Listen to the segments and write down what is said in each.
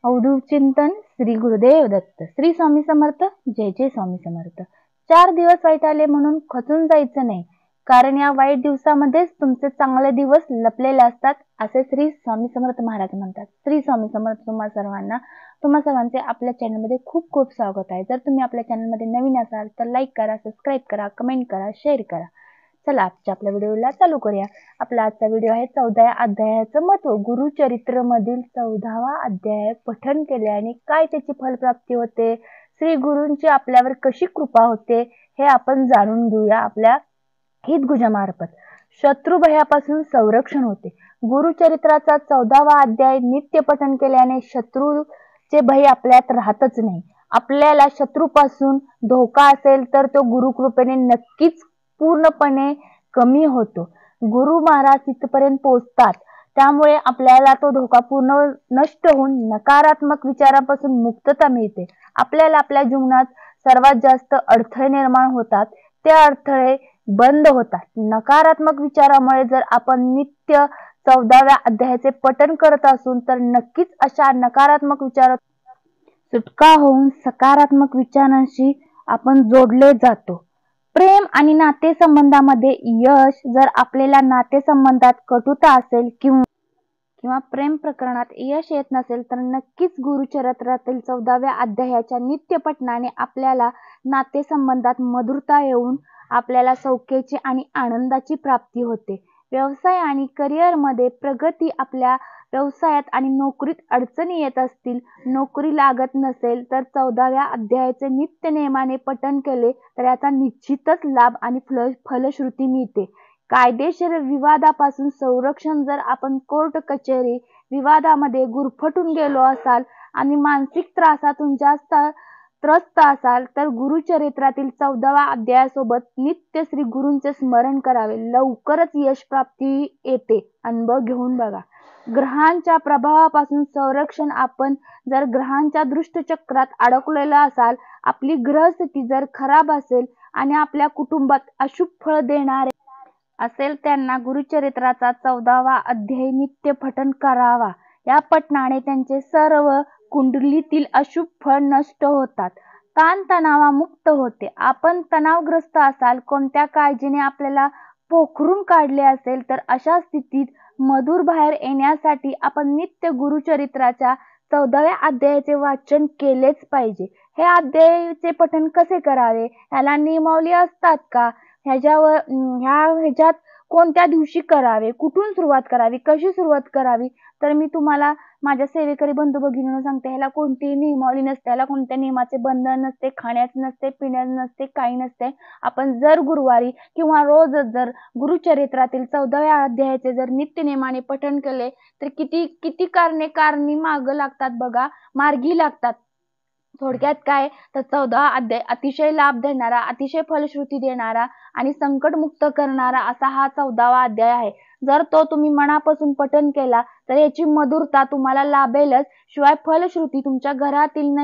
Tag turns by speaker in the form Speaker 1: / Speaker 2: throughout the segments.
Speaker 1: अवधूत चिंतन श्री गुरुदेव दत्त. श्री स्वामी समर्थ. जय जय स्वामी समर्थ. 4 दिवस वाईट आले म्हणून खचून जायचं नाही, कारण या वाईट दिवसामध्येच तुमचे चांगले दिवस लपलेले असतात, असे श्री स्वामी समर्थ महाराज म्हणतात. श्री स्वामी समर्थ. तुम्हा सर्वांचे आपल्या चॅनलमध्ये खूप खूप स्वागत आहे. जर तुम्ही आपल्या चॅनलमध्ये नवीन असाल तर लाईक करा, सबस्क्राईब करा, कमेंट करा, शेअर करा. चला आजच्या आपल्या व्हिडिओला चालू करूया. आपला आजचा व्हिडिओ आहे 14व्या अध्यायाचं महत्व. गुरुचरित्र मधील 14वा अध्याय पठन केल्याने काय त्याची फलप्राप्ती होते, श्री गुरूंची आपल्यावर कशी कृपा होते, हे आपण जाणून घेऊया आपल्या हितगुजामार्फत. शत्रू भयापासून संरक्षण होते. गुरुचरित्राचा 14वा अध्याय नित्य पठन केल्याने शत्रूचे भय आपल्यात राहतच नाही. आपल्याला शत्रूपासून धोका असेल तर तो गुरुकृपेने नक्कीच पूर्णपणे कमी होतो. गुरु महाराज तिथपर्यंत पोहोचतात, त्यामुळे आपल्याला तो धोका पूर्ण नष्ट होऊन नकारात्मक विचारांपासून मुक्तता मिळते. आपल्याला आपल्या जीवनात सर्वात जास्त अडथळे निर्माण होतात, ते अडथळे बंद होतात नकारात्मक विचारामुळे. जर आपण नित्य 14व्या अध्यायाचे पठन करत असून तर नक्कीच अशा नकारात्मक विचारात सुटका होऊन सकारात्मक विचारांशी आपण जोडले जातो. प्रेम आणि नातेसंबंधामध्ये यश. जर आपल्याला नातेसंबंधात कटुता असेल किंवा प्रेम प्रकरणात यश येत नसेल तर नक्कीच गुरुचरित्रातील 14व्या अध्यायाच्या नित्य पठणाने आपल्याला नातेसंबंधात मधुरता येऊन आपल्याला सौख्याची आणि आनंदाची प्राप्ती होते. व्यवसाय आणि करिअरमध्ये प्रगती. आपल्या व्यवसायात आणि नोकरीत अडचणी येत असतील, नोकरी लागत नसेल तर 14व्या अध्यायाचे नित्य नेमाने पठन केले तर याचा निश्चितच लाभ आणि फलश्रुती मिळते. कायदेशीर विवादापासून संरक्षण. जर आपण कोर्ट कचेरी विवादामध्ये गुरफटून गेलो असाल आणि मानसिक त्रासातून जास्त त्रस्त असाल तर गुरुचरित्रातील 14व्या अध्यायासोबत नित्य श्री गुरूंचे स्मरण करावे. लवकरच यश प्राप्ती येते. अनुभव घेऊन बघा. ग्रहांच्या प्रभावापासून संरक्षण. आपण जर ग्रहांच्या दृष्टचक्रात अडकलेला असाल, आपली ग्रहस्थिती जर खराब असेल आणि आपल्या कुटुंबात अशुभ फळ देणारे असेल, त्यांना गुरुचरित्राचा 14वा अध्याय नित्य पठन करावा. या पठणाने त्यांचे सर्व कुंडलीतील अशुभ फळ नष्ट होतात. ताणतणावामुक्त होते. आपण तणावग्रस्त असाल, कोणत्या काळजीने आपल्याला पोखरून काढले असेल तर अशा स्थितीत मधुर बाहेर येण्यासाठी आपण नित्य गुरुचरित्राच्या 14व्या अध्यायाचे वाचन केलेच पाहिजे. हे अध्यायाचे पठन कसे करावे, याला नियमावली असतात का, ह्याच्यात कोणत्या दिवशी करावे, कुठून सुरुवात करावी, कशी सुरुवात करावी, तर मी तुम्हाला माझ्या सेवेकरी बंधू भगिनींना सांगते, ह्याला कोणतीही नियमावली नसते, ह्याला कोणत्या नियमाचे बंधन नसते, खाण्याचे नसते, पिण्याचे नसते, काही नसते. आपण जर गुरुवारी किंवा रोजच जर गुरुचरित्रातील 14व्या अध्यायाचे जर नित्य नेमाने पठन केले तर किती कारणी मार्ग लागतात बघा, मार्गी लागतात. थोडक्यात काय तर 14वा अध्याय अतिशय लाभ देणारा, अतिशय फलश्रुती देणारा आणि संकटमुक्त करणारा असा हा 14वा अध्याय आहे. जर तो तुम्ही मनापासून पठन केला तर याची मधुरता तुम्हाला लाभेलच, शिवाय फलश्रुती तुमच्या घरातील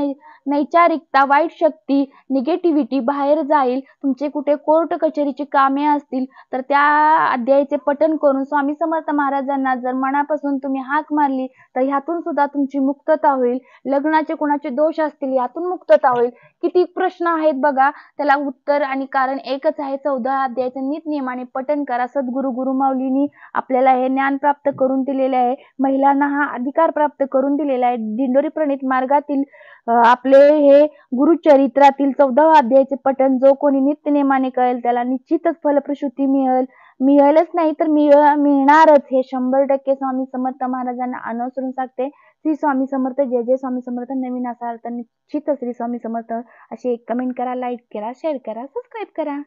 Speaker 1: नैचारिकता, वाईट शक्ती, निगेटिव्हिटी बाहेर जाईल. तुमचे कुठे कोर्ट कचेरीची कामे असतील तर त्या अध्यायाचे पठन करून स्वामी समर्थ महाराजांना जर मनापासून तुम्ही हाक मारली तर ह्यातून सुद्धा तुमची मुक्तता होईल. लग्नाचे कुणाचे दोष असतील यातून मुक्तता होईल. किती प्रश्न आहेत बघा, त्याला उत्तर आणि कारण एकच आहे. 14व्या अध्यायाचे नित्य नेमाने पठन करा. सद्गुरु गुरुमाऊलींनी आपल्याला हे ज्ञान प्राप्त करून दिलेले आहे. महिलांना हा अधिकार प्राप्त करून दिलेला आहे. दिंडोरी प्रणित मार्गातील आपले हे गुरुचरित्रातील 14व्या अध्यायाचे पठण जो कोणी नित्य नेमाने करेल त्याला निश्चितच फलप्रसूती मिळेलच नाही तर मिळणारच. हे 100% स्वामी समर्थ महाराजांना अनुसरून सांगते. श्री स्वामी समर्थ. जय जय स्वामी समर्थ. नवीन असाल तर निश्चितच श्री स्वामी समर्थ अशी एक कमेंट करा, लाईक करा, शेअर करा, सबस्क्राईब करा.